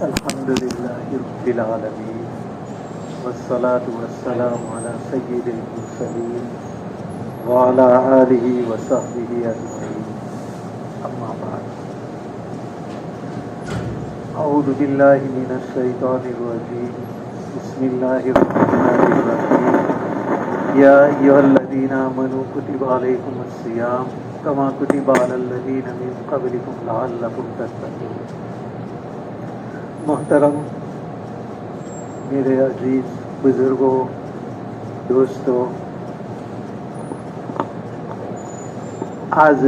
الحمد لله رب العالمين والصلاة والسلام على سيد المرسلين وعلى آله وصحبه أجمعين أما بعد أعوذ بالله من الشيطان الرجيم بسم الله الرحمن الرحيم يا أيها الذين آمنوا كتب عليكم الصيام كما كتب على الذين من قبلكم لعلكم تتقون۔ محترم میرے عزیز بزرگوں، دوستوں، آج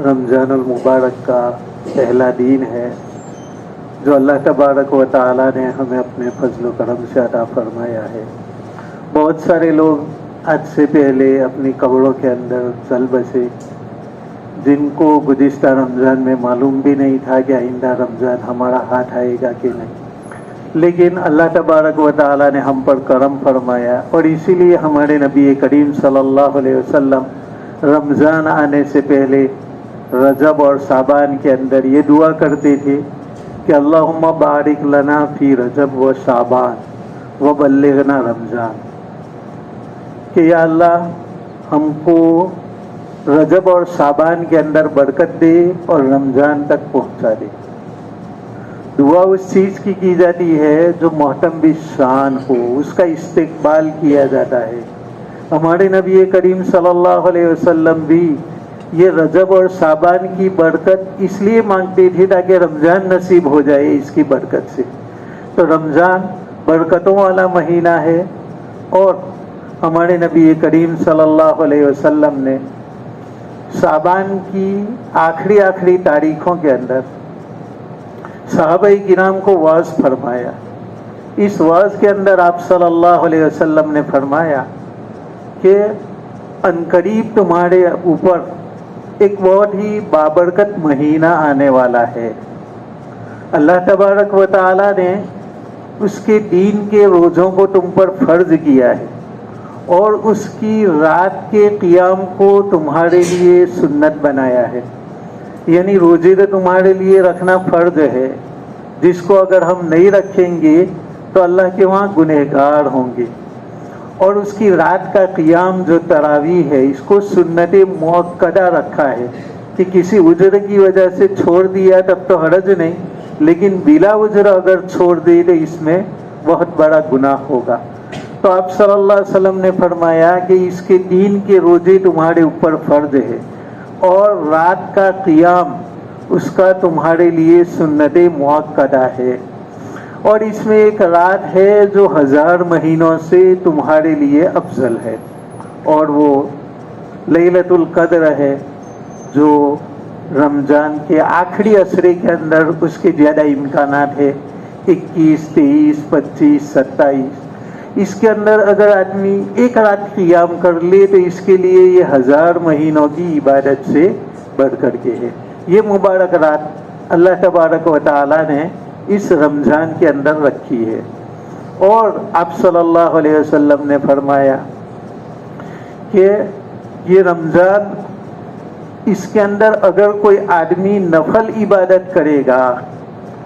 رمضان المبارک کا پہلا دن ہے جو اللہ تبارک و تعالی نے ہمیں اپنے فضل و کرم سے عطا فرمایا ہے۔ بہت سارے لوگ آج سے پہلے اپنی قبروں کے اندر چل بسے، جن کو گزشتہ رمضان میں معلوم بھی نہیں تھا کہ آئندہ رمضان ہمارا ہاتھ آئے گا کہ نہیں، لیکن اللہ تبارک و تعالی نے ہم پر کرم فرمایا، اور اسی لیے ہمارے نبی کریم صلی اللہ علیہ وسلم رمضان آنے سے پہلے رجب اور شعبان کے اندر یہ دعا کرتے تھے کہ اللہم بارک لنا فی رجب و شعبان و بلغنا رمضان، کہ یا اللہ ہم کو رجب اور شعبان کے اندر برکت دے اور رمضان تک پہنچا دے۔ دعا اس چیز کی جاتی ہے جو محتم بالشان ہو، اس کا استقبال کیا جاتا ہے۔ ہمارے نبی کریم صلی اللہ علیہ وسلم بھی یہ رجب اور شعبان کی برکت اس لیے مانگتے تھے تاکہ رمضان نصیب ہو جائے اس کی برکت سے۔ تو رمضان برکتوں والا مہینہ ہے، اور ہمارے نبی کریم صلی اللہ علیہ وسلم نے شعبان کی آخری تاریخوں کے اندر صحابہ کرام کو وعظ فرمایا۔ اس وعظ کے اندر آپ صلی اللہ علیہ وسلم نے فرمایا کہ عنقریب تمہارے اوپر ایک بہت ہی بابرکت مہینہ آنے والا ہے۔ اللہ تبارک و تعالی نے اس کے دین کے روزوں کو تم پر فرض کیا ہے، اور اس کی رات کے قیام کو تمہارے لیے سنت بنایا ہے۔ یعنی روزے تو تمہارے لیے رکھنا فرض ہے، جس کو اگر ہم نہیں رکھیں گے تو اللہ کے وہاں گنہگار ہوں گے، اور اس کی رات کا قیام جو تراویح ہے اس کو سنت مؤکدہ رکھا ہے کہ کسی عذر کی وجہ سے چھوڑ دیا تب تو حرج نہیں، لیکن بلا عذر اگر چھوڑ دے تو اس میں بہت بڑا گناہ ہوگا۔ تو آپ صلی اللہ علیہ وسلم نے فرمایا کہ اس کے دین کے روزے تمہارے اوپر فرض ہے، اور رات کا قیام اس کا تمہارے لیے سنت مؤکدہ ہے، اور اس میں ایک رات ہے جو 1000 مہینوں سے تمہارے لیے افضل ہے، اور وہ لیلۃ القدر ہے، جو رمضان کے آخری عشرے کے اندر اس کے زیادہ امکانات ہے، 21، 23، 25، 27۔ اس کے اندر اگر آدمی ایک رات قیام کر لے تو اس کے لیے یہ 1000 مہینوں کی عبادت سے بڑھ کر کے ہے۔ یہ مبارک رات اللہ تبارک و تعالی نے اس رمضان کے اندر رکھی ہے، اور آپ صلی اللہ علیہ وسلم نے فرمایا کہ یہ رمضان، اس کے اندر اگر کوئی آدمی نفل عبادت کرے گا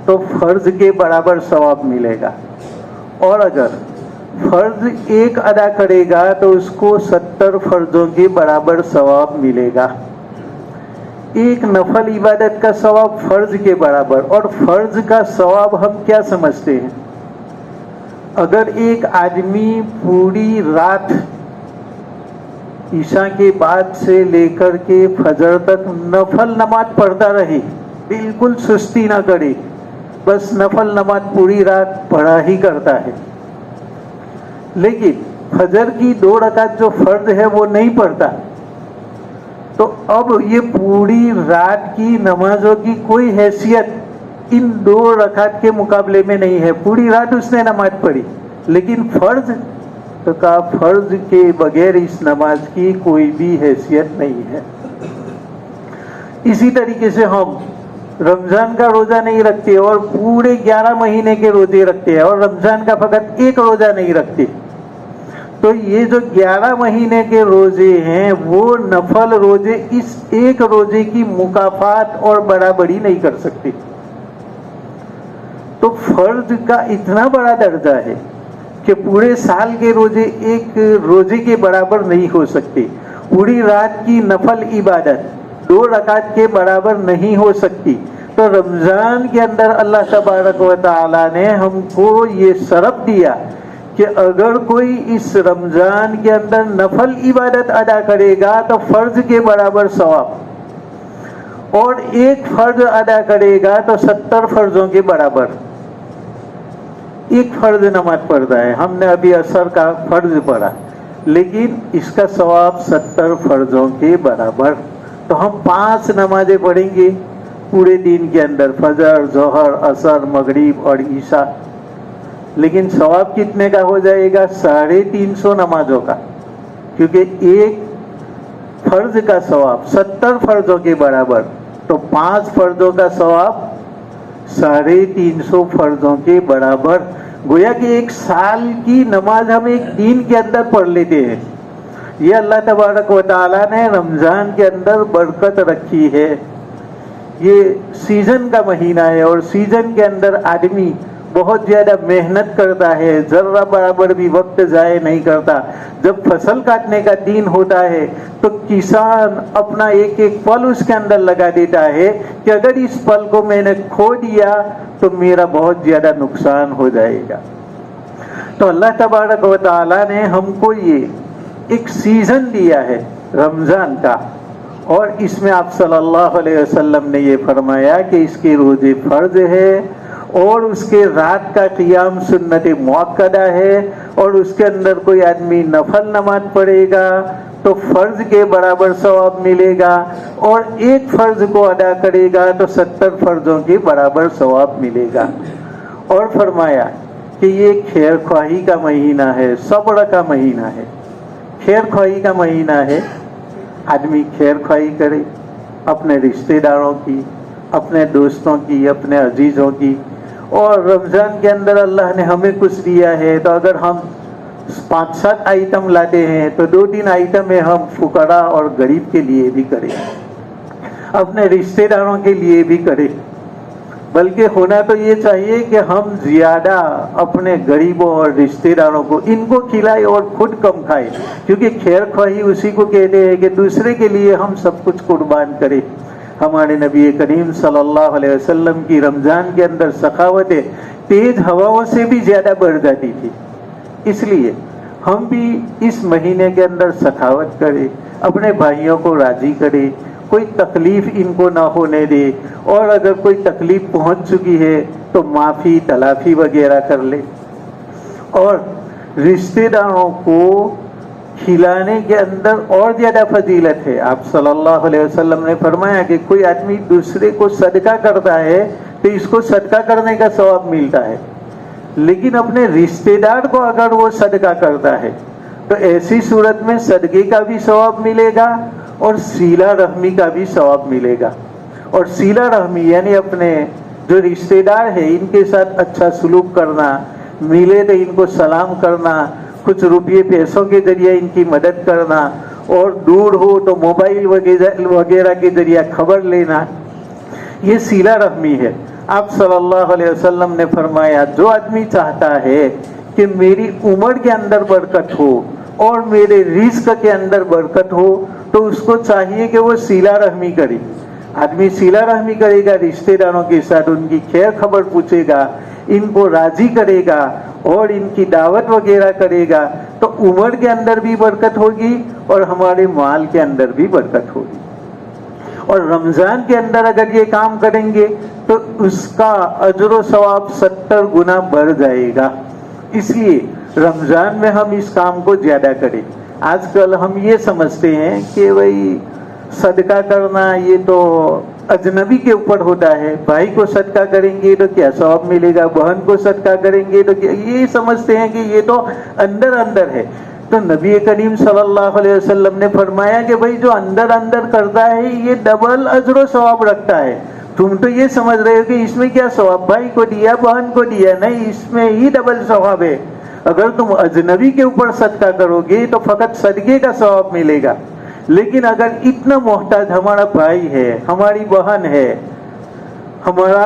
تو فرض کے برابر ثواب ملے گا، اور اگر فرض ایک ادا کرے گا تو اس کو 70 فرضوں کے برابر ثواب ملے گا۔ ایک نفل عبادت کا ثواب فرض کے برابر، اور فرض کا ثواب ہم کیا سمجھتے ہیں؟ اگر ایک آدمی پوری رات عشاء کے بعد سے لے کر کے فجر تک نفل نماز پڑھتا رہے، بالکل سستی نہ کرے، بس نفل نماز پوری رات پڑھا ہی کرتا ہے، لیکن فجر کی 2 رکعت جو فرض ہے وہ نہیں پڑھتا، تو اب یہ پوری رات کی نمازوں کی کوئی حیثیت ان 2 رکعت کے مقابلے میں نہیں ہے۔ پوری رات اس نے نماز پڑھی، لیکن فرض تو کہا فرض کے بغیر اس نماز کی کوئی بھی حیثیت نہیں ہے۔ اسی طریقے سے ہم رمضان کا روزہ نہیں رکھتے اور پورے 11 مہینے کے روزے رکھتے ہیں، اور رمضان کا فقط ایک روزہ نہیں رکھتے، تو یہ جو 11 مہینے کے روزے ہیں وہ نفل روزے اس ایک روزے کی مکافات اور برابری نہیں کر سکتے۔ تو فرض کا اتنا بڑا درجہ ہے کہ پورے سال کے روزے ایک روزے کے برابر نہیں ہو سکتے، پوری رات کی نفل عبادت 2 رکعت کے برابر نہیں ہو سکتی. تو رمضان کے اندر اللہ تبارک و تعالی نے ہم کو یہ شرف دیا کہ اگر کوئی اس رمضان کے اندر نفل عبادت ادا کرے گا تو فرض کے برابر ثواب، اور ایک فرض ادا کرے گا تو 70 فرضوں کے برابر. ایک فرض نماز پڑھتا ہے، ہم نے ابھی عصر کا فرض پڑھا، لیکن اس کا ثواب 70 فرضوں کے برابر. تو ہم 5 نمازیں پڑھیں گے پورے دن کے اندر، فجر، ظہر، عصر، مغرب اور عشاء، لیکن ثواب کتنے کا ہو جائے گا؟ 350 نمازوں کا، کیونکہ ایک فرض کا ثواب 70 فرضوں کے برابر، تو 5 فرضوں کا ثواب 350 فرضوں کے برابر. گویا کہ ایک سال کی نماز ہم ایک دن کے اندر پڑھ لیتے ہیں. یہ اللہ تبارک و تعالیٰ نے رمضان کے اندر برکت رکھی ہے. یہ سیزن کا مہینہ ہے، اور سیزن کے اندر آدمی بہت زیادہ محنت کرتا ہے، ذرہ برابر بھی وقت ضائع نہیں کرتا. جب فصل کاٹنے کا دن ہوتا ہے تو کسان اپنا ایک ایک پل اس کے اندر لگا دیتا ہے کہ اگر اس پل کو میں نے کھو دیا تو میرا بہت زیادہ نقصان ہو جائے گا. تو اللہ تبارک و تعالیٰ نے ہم کو یہ ایک سیزن دیا ہے رمضان کا، اور اس میں آپ صلی اللہ علیہ وسلم نے یہ فرمایا کہ اس کے روزے فرض ہے، اور اس کے رات کا قیام سنت مؤکدہ ہے، اور اس کے اندر کوئی آدمی نفل نماز پڑھے گا تو فرض کے برابر ثواب ملے گا، اور ایک فرض کو ادا کرے گا تو 70 فرضوں کے برابر ثواب ملے گا. اور فرمایا کہ یہ خیر خواہی کا مہینہ ہے، صبر کا مہینہ ہے. خیر خواہی کا مہینہ ہے، آدمی خیر خواہی کرے اپنے رشتہ داروں کی، اپنے دوستوں کی، اپنے عزیزوں کی. اور رمضان کے اندر اللہ نے ہمیں کچھ دیا ہے، تو اگر ہم 5-7 آئٹم لاتے ہیں تو 2-3 آئٹم ہم فقراء اور غریب کے لیے بھی کریں، اپنے رشتہ داروں کے لیے بھی کریں. بلکہ ہونا تو یہ چاہیے کہ ہم زیادہ اپنے غریبوں اور رشتہ داروں کو ان کو کھلائے اور خود کم کھائے، کیونکہ خیر خواہی اسی کو کہتے ہیں کہ دوسرے کے لیے ہم سب کچھ قربان کریں. ہمارے نبی کریم صلی اللہ علیہ وسلم کی رمضان کے اندر سخاوتیں تیز ہواؤں سے بھی زیادہ بڑھ جاتی تھی. اس لیے ہم بھی اس مہینے کے اندر سخاوت کریں، اپنے بھائیوں کو راضی کریں، کوئی تکلیف ان کو نہ ہونے دے، اور اگر کوئی تکلیف پہنچ چکی ہے تو معافی تلافی وغیرہ کر لے. اور رشتہ داروں کو کھلانے کے اندر اور زیادہ فضیلت ہے. آپ صلی اللہ علیہ وسلم نے فرمایا کہ کوئی آدمی دوسرے کو صدقہ کرتا ہے تو اس کو صدقہ کرنے کا ثواب ملتا ہے، لیکن اپنے رشتہ دار کو اگر وہ صدقہ کرتا ہے تو ایسی صورت میں صدقے کا بھی ثواب ملے گا اور صلہ رحمی کا بھی ثواب ملے گا. اور صلہ رحمی یعنی اپنے جو رشتہ دار ہے ان کے ساتھ اچھا سلوک کرنا، ملے تو ان کو سلام کرنا، کچھ روپیے پیسوں کے ذریعے ان کی مدد کرنا، اور دور ہو تو موبائل وغیرہ کے ذریعے خبر لینا، یہ صلہ رحمی ہے. آپ صلی اللہ علیہ وسلم نے فرمایا جو آدمی چاہتا ہے کہ میری عمر کے اندر برکت ہو اور میرے رزق کے اندر برکت ہو تو اس کو چاہیے کہ وہ صلہ رحمی کرے. آدمی صلہ رحمی کرے گا، رشتہ داروں کے ساتھ ان کی خیر خبر پوچھے گا، ان کو راضی کرے گا اور ان کی دعوت وغیرہ کرے گا، تو عمر کے اندر بھی برکت ہوگی اور ہمارے مال کے اندر بھی برکت ہوگی. اور رمضان کے اندر اگر یہ کام کریں گے تو اس کا اجر و ثواب 70 گنا بڑھ جائے گا. اس لیے رمضان میں ہم اس کام کو زیادہ کریں. آج کل ہم یہ سمجھتے ہیں کہ بھائی صدقہ کرنا یہ تو اجنبی کے اوپر ہوتا ہے، بھائی کو صدقہ کریں گے تو کیا ثواب ملے گا، بہن کو صدقہ کریں گے تو کیا، یہ سمجھتے ہیں کہ یہ تو اندر اندر ہے. تو نبی کریم صلی اللہ علیہ وسلم نے فرمایا کہ بھائی جو اندر اندر کرتا ہے یہ ڈبل اجر و ثواب رکھتا ہے. تم تو یہ سمجھ رہے ہو کہ اس میں کیا ثواب، بھائی کو دیا بہن کو دیا، نہیں، اس میں ہی ڈبل ثواب ہے. اگر تم اجنبی کے اوپر صدقہ کرو گے تو فقط صدقے کا ثواب ملے گا، لیکن اگر اتنا محتاج ہمارا بھائی ہے، ہماری بہن ہے، ہمارا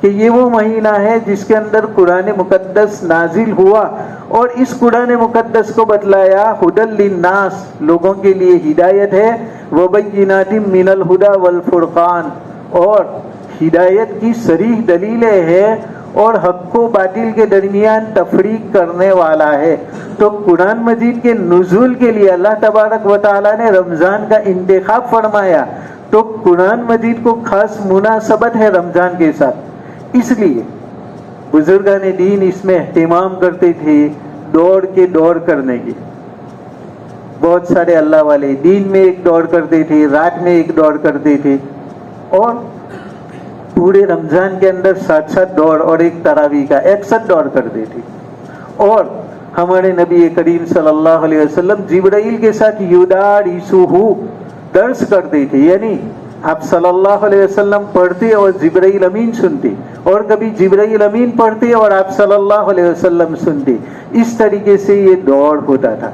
کہ یہ وہ مہینہ ہے جس کے اندر قرآن مقدس نازل ہوا، اور اس قرآن مقدس کو بتلایا ہدی للناس، لوگوں کے لیے ہدایت ہے، وبینات من الہدی والفرقان، اور ہدایت کی صریح دلیلیں ہیں، اور حق و باطل کے درمیان تفریق کرنے والا ہے۔ تو قرآن مجید کے نزول کے لیے اللہ تبارک و تعالیٰ نے رمضان کا انتخاب فرمایا، تو قرآن مجید کو خاص مناسبت ہے رمضان کے ساتھ، اس لیے بزرگان دین اس میں اہتمام کرتے تھے دوڑ کرنے کی۔ بہت سارے اللہ والے دین میں ایک دوڑ کرتے تھے، رات میں ایک دوڑ کرتے تھے، اور پورے رمضان کے اندر 7 دوڑ اور ایک تراویح کا 61 دوڑ کرتے تھے۔ اور ہمارے نبی کریم صلی اللہ علیہ وسلم جبرائیل کے ساتھ یدارسہ درس کرتے تھے، یعنی آپ صلی اللہ علیہ وسلم پڑھتے اور جبرائیل امین سنتے، اور کبھی جبرائیل امین پڑھتے اور آپ صلی اللہ علیہ وسلم سنتے، اس طریقے سے یہ دوڑ ہوتا تھا۔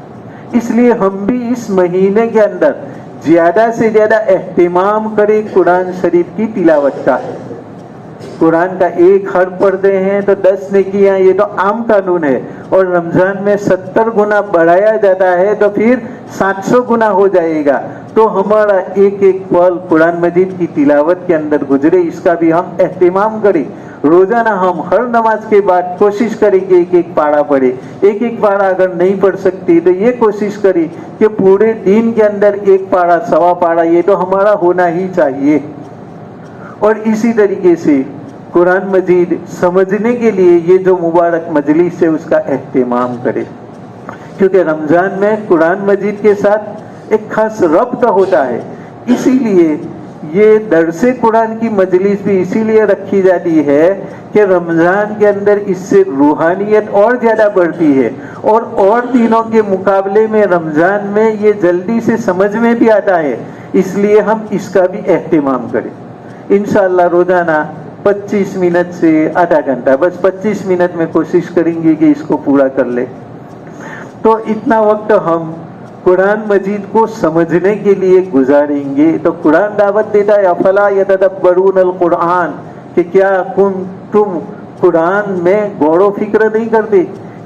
اس لیے ہم بھی اس مہینے کے اندر زیادہ سے زیادہ اہتمام کریں قرآن شریف کی تلاوت کا۔ قرآن کا ایک حرف پڑھتے ہیں تو 10 نیکیاں، یہ تو عام قانون ہے، اور رمضان میں 70 گنا بڑھایا جاتا ہے تو پھر 700 گنا ہو جائے گا۔ تو ہمارا ایک ایک پل قرآن مجید کی تلاوت کے اندر گزرے، اس کا بھی ہم اہتمام کریں۔ روزانہ ہم ہر نماز کے بعد کوشش کریں کہ ایک ایک پارہ پڑھے، ایک ایک پارہ اگر نہیں پڑھ سکتی تو یہ کوشش کریں کہ پورے دن کے اندر ایک پارہ سوا پارہ، یہ تو ہمارا ہونا ہی چاہیے۔ اور اسی طریقے سے قرآن مجید سمجھنے کے لیے یہ جو مبارک مجلس ہے اس کا اہتمام کرے، کیونکہ رمضان میں قرآن مجید کے ساتھ ایک خاص ربط ہوتا ہے۔ اسی لیے یہ درس قرآن کی مجلس بھی اسی لیے رکھی جاتی ہے کہ رمضان کے اندر اس سے روحانیت اور زیادہ بڑھتی ہے، اور دنوں کے مقابلے میں رمضان میں یہ جلدی سے سمجھ میں بھی آتا ہے، اس لیے ہم اس کا بھی اہتمام کریں۔ انشاءاللہ روزانہ 25 منٹ سے آدھا گھنٹہ، بس 25 منٹ میں کوشش کریں گے کہ اس کو پورا کر لیں۔ تو اتنا وقت ہم قرآن مجید کو سمجھنے کے لیے گزاریں گے۔ تو قرآن دعوت دیتا ہے افلا یتدبرون القرآن، کہ کیا تم قرآن میں غور و فکر نہیں کرتے،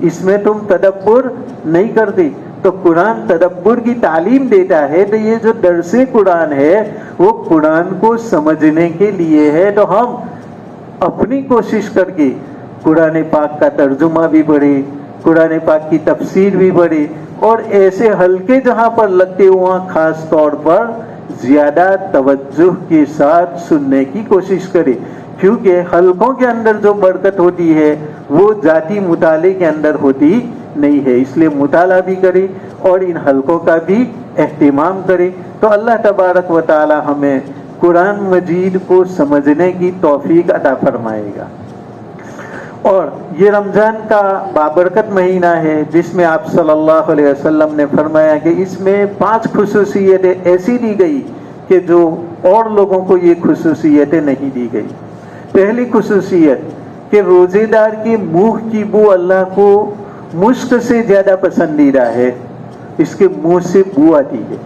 اس میں تم تدبر نہیں کرتے۔ تو قرآن تدبر کی تعلیم دیتا ہے، تو یہ جو درس قرآن ہے وہ قرآن کو سمجھنے کے لیے ہے۔ تو ہم اپنی کوشش کر کے قرآن پاک کا ترجمہ بھی پڑھے، قرآن پاک کی تفسیر بھی پڑھے، اور ایسے حلقے جہاں پر لگتے وہاں خاص طور پر زیادہ توجہ کے ساتھ سننے کی کوشش کرے، کیونکہ حلقوں کے اندر جو برکت ہوتی ہے وہ ذاتی مطالعے کے اندر ہوتی نہیں ہے۔ اس لیے مطالعہ بھی کرے اور ان حلقوں کا بھی اہتمام کرے۔ تو اللہ تبارک و تعالی ہمیں قرآن مجید کو سمجھنے کی توفیق عطا فرمائے گا۔ اور یہ رمضان کا بابرکت مہینہ ہے جس میں آپ صلی اللہ علیہ وسلم نے فرمایا کہ اس میں 5 خصوصیتیں ایسی دی گئی کہ جو اور لوگوں کو یہ خصوصیتیں نہیں دی گئی۔ پہلی خصوصیت کہ روزے دار کے منہ کی بو اللہ کو مشک سے زیادہ پسندیدہ ہے، اس کے منہ سے بو آتی ہے۔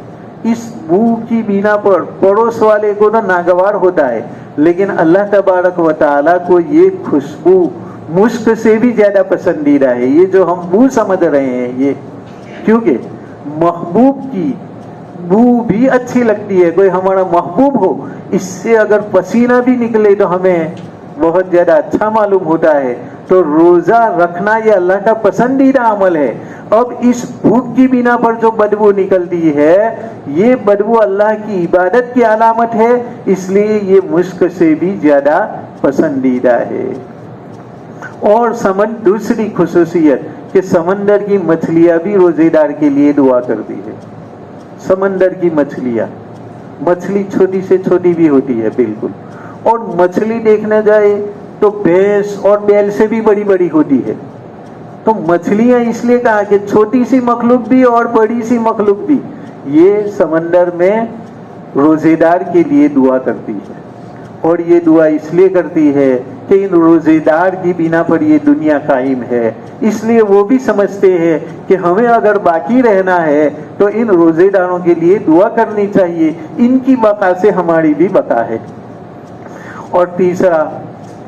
اس بو کی بنا پر پڑوس والے کو تو ناگوار ہوتا ہے، لیکن اللہ تبارک و تعالیٰ کو یہ خوشبو مشک سے بھی زیادہ پسندیدہ ہے۔ یہ جو ہم بو سمجھ رہے ہیں یہ، کیونکہ محبوب کی بو بھی اچھی لگتی ہے، کوئی ہمارا محبوب ہو، اس سے اگر پسینہ بھی نکلے تو ہمیں بہت زیادہ اچھا معلوم ہوتا ہے۔ تو روزہ رکھنا یہ اللہ کا پسندیدہ عمل ہے۔ اب اس بھوک کی بنا پر جو بدبو نکلتی ہے یہ بدبو اللہ کی عبادت کی علامت ہے، اس لیے یہ مشک سے بھی زیادہ پسندیدہ ہے۔ اور دوسری خصوصیت کہ سمندر کی مچھلیاں بھی روزے دار کے لیے دعا کرتی ہے۔ سمندر کی مچھلیاں، مچھلی چھوٹی سے چھوٹی بھی ہوتی ہے بالکل، اور مچھلی دیکھنے جائے تو بھینس اور بیل سے بھی بڑی بڑی ہوتی ہے۔ تو مچھلیاں اس لیے کہا کہ چھوٹی سی مخلوق بھی اور بڑی سی مخلوق بھی یہ سمندر میں روزے دار کے لیے دعا کرتی ہے، اور یہ دعا اس لیے کرتی ہے کہ ان روزے دار کی بنا پر یہ دنیا قائم ہے۔ اس لیے وہ بھی سمجھتے ہیں کہ ہمیں اگر باقی رہنا ہے تو ان روزے داروں کے لیے دعا کرنی چاہیے، ان کی بقا سے ہماری بھی بقا ہے۔ اور تیسرا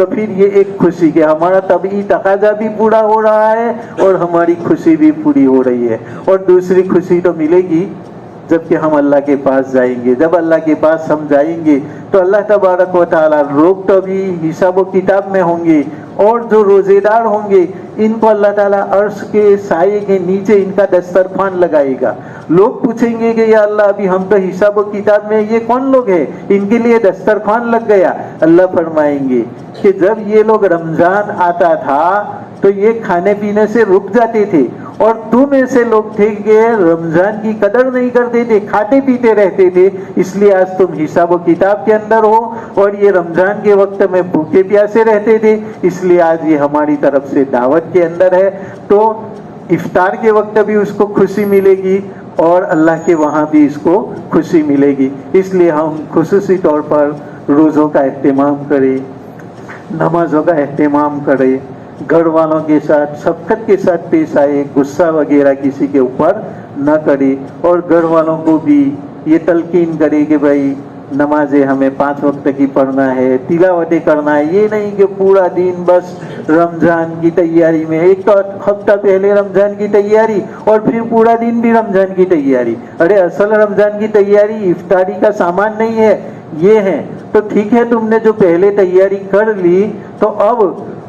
تو پھر یہ ایک خوشی کہ ہمارا طبعی تقاضا بھی پورا ہو رہا ہے اور ہماری خوشی بھی پوری ہو رہی ہے. اور دوسری خوشی تو ملے گی جب کہ ہم اللہ کے پاس جائیں گے. جب اللہ کے پاس ہم جائیں گے تو اللہ تبارک و تعالیٰ لوگ تو بھی حساب و کتاب میں ہوں گے اور جو روزے دار ہوں گے ان کو اللہ تعالیٰ عرش کے سائے کے نیچے ان کا دسترخوان لگائے گا. لوگ پوچھیں گے کہ یا اللہ ابھی ہم تو حساب و کتاب میں, یہ کون لوگ ہیں ان کے لیے دسترخوان لگ گیا؟ اللہ فرمائیں گے کہ جب یہ لوگ رمضان آتا تھا تو یہ کھانے پینے سے رک جاتے تھے اور تم ایسے لوگ تھے کہ رمضان کی قدر نہیں کرتے تھے, کھاتے پیتے رہتے تھے, اس لیے آج تم حساب و کتاب کے اندر ہو. اور یہ رمضان کے وقت میں بھوکے پیاسے رہتے تھے, اس لیے آج یہ ہماری طرف سے دعوت کے اندر ہے. تو افطار کے وقت بھی اس کو خوشی ملے گی اور اللہ کے وہاں بھی اس کو خوشی ملے گی. اس لیے ہم خصوصی طور پر روزوں کا اہتمام کریں, نمازوں کا اہتمام کریں, گھر والوں کے ساتھ شفقت کے ساتھ پیش آئے, غصہ وغیرہ کسی کے اوپر نہ کرے, اور گھر والوں کو بھی یہ تلقین کرے کہ بھائی نمازیں ہمیں 5 وقت کی پڑھنا ہے, تلاوتیں کرنا ہے. یہ نہیں کہ پورا دن بس رمضان کی تیاری میں, ایک ہفتہ پہلے رمضان کی تیاری اور پھر پورا دن بھی رمضان کی تیاری. ارے اصل رمضان کی تیاری افطاری کا سامان نہیں ہے, یہ ہے. تو ٹھیک ہے تم نے جو پہلے تیاری کر لی تو اب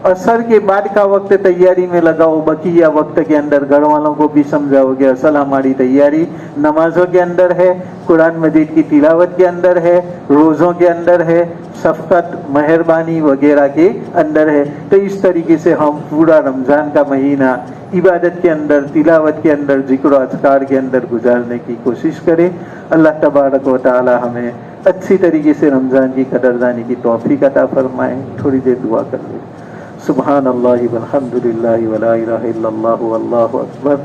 عصر کے بعد کا وقت تیاری میں لگاؤ. بقیہ وقت کے اندر گھر والوں کو بھی سمجھاؤ کہ اصل ہماری تیاری نمازوں کے اندر ہے, قرآن مجید کی تلاوت کے اندر ہے, روزوں کے اندر ہے, شفقت مہربانی وغیرہ کے اندر ہے. تو اس طریقے سے ہم پورا رمضان کا مہینہ عبادت کے اندر, تلاوت کے اندر, ذکر و اذکار کے اندر گزارنے کی کوشش کریں. اللہ تبارک و تعالی ہمیں اچھی طریقے سے رمضان کی قدردانی کی توفیق عطا فرمائے. تھوڑی دیر دعا کر لیں. سبحان اللہ والحمد للہ ولا الہ الا اللہ واللہ اکبر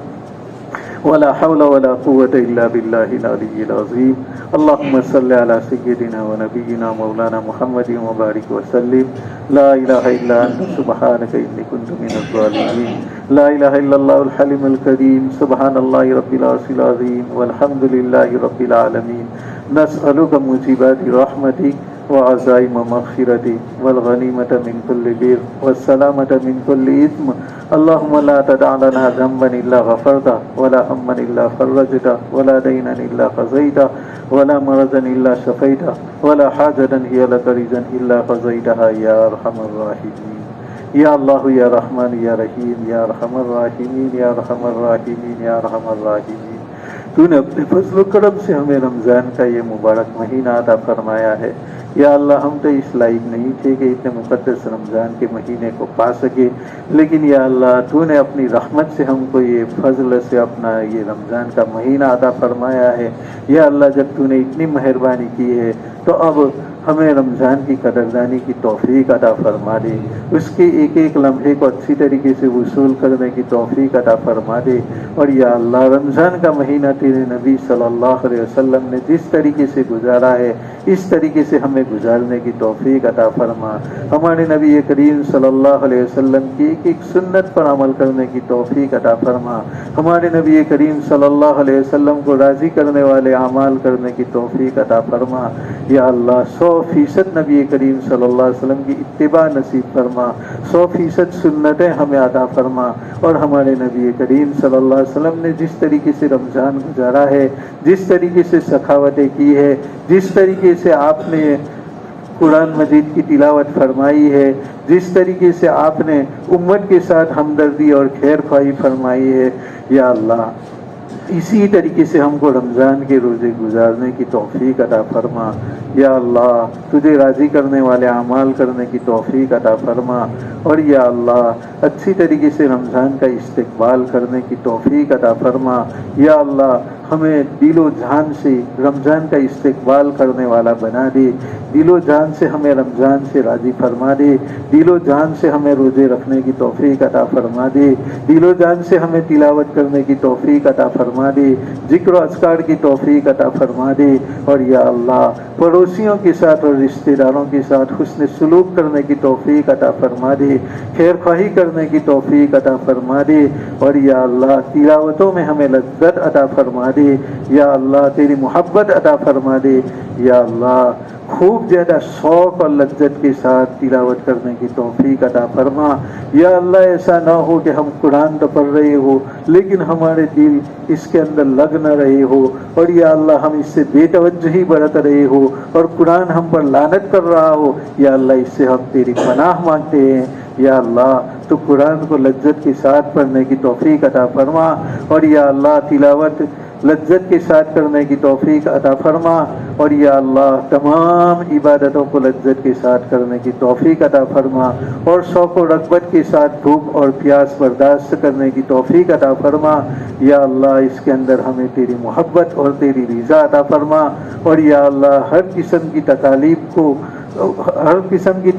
ولا حول ولا قوة الا باللہ العلی العظیم. اللہم صل علی سیدنا و نبینا مولانا محمد وبارک وسلم. لا الہ الا انت سبحانک انی کنت من الظالمین. لا الہ الا اللہ الحلیم الکریم. سبحان اللہ رب العرش العظیم والحمد للہ رب العالمین. نسألک موجبات رحمتک وعزائم مغفرتك والغنیمة من كل بر والسلامة من كل إثم. اللهم لا تدع لنا ذنبا إلا غفرته ولا هما إلا فرجته ولا دينا إلا قضيته ولا مرضا إلا شفيته ولا حاجة هي لك رضا إلا قضيتها يا أرحم الراحمين. یا اللہ یا رحمان یا رحیم یا ارحم الراحمین یا ارحم الراحمین یا ارحم الراحمین. تو نے اپنے فضل و کرم سے ہمیں رمضان کا یہ مبارک مہینہ عطا فرمایا ہے. یا اللہ ہم تو اس لائق نہیں تھے کہ اتنے مقدس رمضان کے مہینے کو پا سکے, لیکن یا اللہ تو نے اپنی رحمت سے ہم کو یہ فضل سے اپنا یہ رمضان کا مہینہ عطا فرمایا ہے. یا اللہ جب تو نے اتنی مہربانی کی ہے تو اب ہمیں رمضان کی قدردانی کی توفیق عطا فرما دے, اس کے ایک ایک لمحے کو اچھی طریقے سے وصول کرنے کی توفیق عطا فرما دے. اور یا اللہ رمضان کا مہینہ تیرے نبی صلی اللہ علیہ وسلم نے جس طریقے سے گزارا ہے اس طریقے سے ہمیں گزارنے کی توفیق عطا فرما. ہمارے نبی کریم صلی اللہ علیہ وسلم کی ایک ایک سنت پر عمل کرنے کی توفیق عطا فرما. ہمارے نبی کریم صلی اللہ علیہ وسلم کو راضی کرنے والے اعمال کرنے کی توفیق عطا فرما. یا اللہ 100% نبی کریم صلی اللہ علیہ وسلم کی اتباع نصیب فرما, 100% سنتیں ہمیں عطا فرما. اور ہمارے نبی کریم صلی اللہ علیہ وسلم نے جس طریقے سے رمضان گزارا ہے, جس طریقے سے سخاوتیں کی ہے, جس طریقے سے آپ نے قرآن مجید کی تلاوت فرمائی ہے, جس طریقے سے آپ نے امت کے ساتھ ہمدردی اور خیر خواہی فرمائی ہے, یا اللہ اسی طریقے سے ہم کو رمضان کے روزے گزارنے کی توفیق عطا فرما. یا اللہ تجھے راضی کرنے والے اعمال کرنے کی توفیق عطا فرما. اور یا اللہ اچھی طریقے سے رمضان کا استقبال کرنے کی توفیق عطا فرما. یا اللہ ہمیں دل و جان سے رمضان کا استقبال کرنے والا بنا دے, دل و جان سے ہمیں رمضان سے راضی فرما دے, دل و جان سے ہمیں روزے رکھنے کی توفیق عطا فرما دے, دل و جان سے ہمیں تلاوت کرنے کی توفیق عطا فرما دے, ذکر و اذکار کی توفیق عطا فرما دے. اور یا اللہ پڑوسیوں کے ساتھ اور رشتہ داروں کے ساتھ حسن سلوک کرنے کی توفیق عطا فرما دے, خیر خواہی کرنے کی توفیق عطا فرما دے. اور یا اللہ تلاوتوں میں ہمیں لذت عطا فرما دے. یا اللہ تیری محبت عطا فرما دے. یا اللہ خوب زیادہ شوق اور لذت کے ساتھ تلاوت کرنے کی توفیق عطا فرما۔ یا اللہ ایسا نہ ہو کہ ہم قرآن تو پڑھ رہے ہو لیکن ہمارے دل اس کے اندر لگ نہ رہے ہو، اور یا اللہ ہم اس سے بے توجہی برت رہے ہو اور قرآن ہم پر لعنت کر رہا ہو۔ یا اللہ اس سے ہم تیری پناہ مانگتے ہیں۔ یا اللہ تو قرآن کو لذت کے ساتھ پڑھنے کی توفیق عطا فرما، اور یا اللہ تلاوت لذت کے ساتھ کرنے کی توفیق عطا فرما، اور یا اللہ تمام عبادتوں کو لذت کے ساتھ کرنے کی توفیق عطا فرما، اور شوق و رغبت کے ساتھ بھوک اور پیاس برداشت کرنے کی توفیق عطا فرما۔ یا اللہ اس کے اندر ہمیں تیری محبت اور تیری رضا عطا فرما، اور یا اللہ ہر قسم کی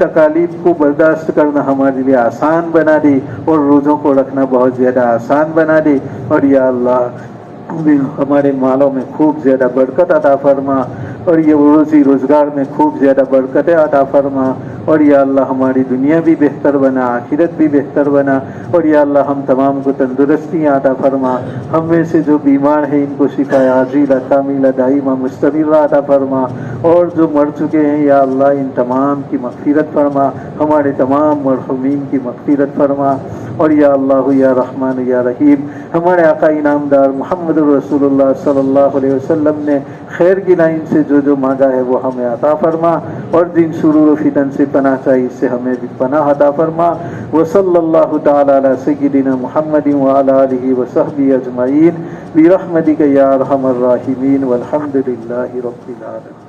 تکالیف کو برداشت کرنا ہمارے لیے آسان بنا دے، اور روزوں کو رکھنا بہت زیادہ آسان بنا دے، اور یا اللہ ہمارے مالوں میں خوب زیادہ برکت عطا فرما، اور یہ روزی روزگار میں خوب زیادہ برکت عطا فرما، اور یا اللہ ہماری دنیا بھی بہتر بنا، آخرت بھی بہتر بنا، اور یا اللہ ہم تمام کو تندرستی عطا فرما۔ ہم میں سے جو بیمار ہیں ان کو شفا عاجلہ کاملہ دائمہ مستمرہ عطا فرما، اور جو مر چکے ہیں یا اللہ ان تمام کی مغفرت فرما، ہمارے تمام مرحومین کی مغفرت فرما، اور یا اللہ یا رحمان یا رحیم ہمارے آقا انعامدار محمد رسول اللہ صلی اللہ علیہ وسلم نے خیر کی لائن سے جو مانگا ہے وہ ہمیں عطا فرما، اور جن شرور و فتن سے پناہ چاہیے اس سے ہمیں بھی پناہ عطا فرما۔ وصلی اللہ تعالی علی سیدنا محمد وعلی آلہ وصحبہ اجمعین برحمتک یا ارحم الراحمین والحمد للہ رب العالمین۔